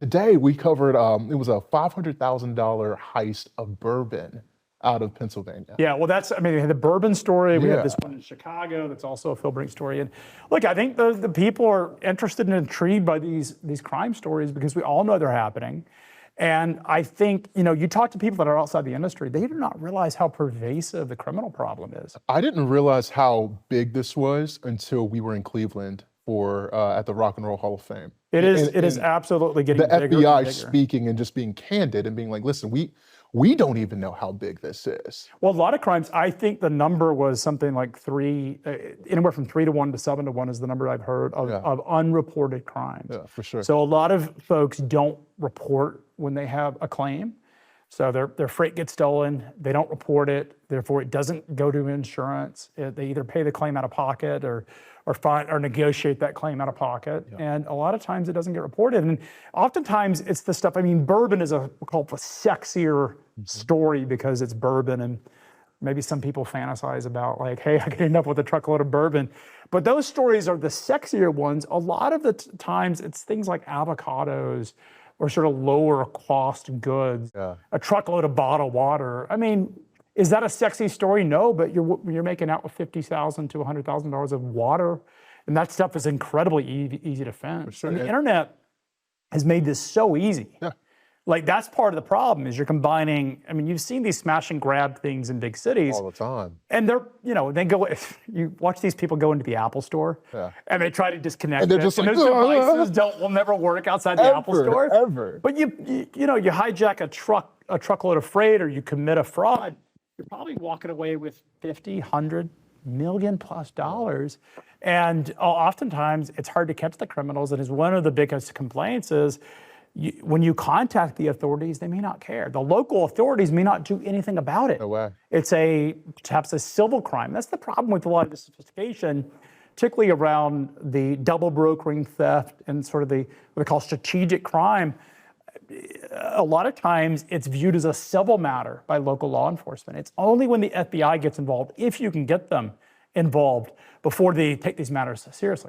Today we covered, it was a $500,000 heist of bourbon out of Pennsylvania. Yeah, well, I mean, we had the bourbon story. We had this Yeah. one in Chicago that's also a Phil Brink story. And look, I think the people are interested and intrigued by these crime stories because we all know they're happening. And I think, you talk to people that are outside the industry, they do not realize how pervasive the criminal problem is. I didn't realize how big this was until we were in Cleveland for at the Rock and Roll Hall of Fame. It is absolutely getting bigger and FBI bigger. speaking and just being candid and being like, listen, we don't even know how big this is. Well, a lot of crimes, I think the number was something like anywhere from 3 to 1 to 7 to 1 is the number I've heard of unreported crimes. Yeah, for sure. So a lot of folks don't report when they have a claim. So their freight gets stolen, they don't report it, therefore it doesn't go to insurance. They either pay the claim out of pocket or negotiate that claim out of pocket. Yeah. And a lot of times it doesn't get reported. And oftentimes it's the stuff, I mean, bourbon is we'll call it a sexier story because it's bourbon, and maybe some people fantasize about like, hey, I could end up with a truckload of bourbon. But those stories are the sexier ones. A lot of the times it's things like avocados or sort of lower cost goods, a truckload of bottled water. I mean, is that a sexy story? No, but you're making out with $50,000 to $100,000 of water, and that stuff is incredibly easy to fence. Sure. And the internet has made this so easy. Yeah. Like that's part of the problem is you're combining. I mean, you've seen these smash and grab things in big cities all the time, and they go. You watch these people go into the Apple store, and they try to disconnect. And they're just like, those devices will never work outside the Apple store ever. But you hijack a truckload of freight, or you commit a fraud. You're probably walking away with $50, $100 million plus dollars. And oftentimes it's hard to catch the criminals. And is one of the biggest complaints is when you contact the authorities, they may not care. The local authorities may not do anything about it. No way. It's perhaps a civil crime. That's the problem with a lot of the sophistication, particularly around the double brokering theft and sort of what they call strategic crime. A lot of times it's viewed as a civil matter by local law enforcement. It's only when the FBI gets involved, if you can get them involved, before they take these matters seriously.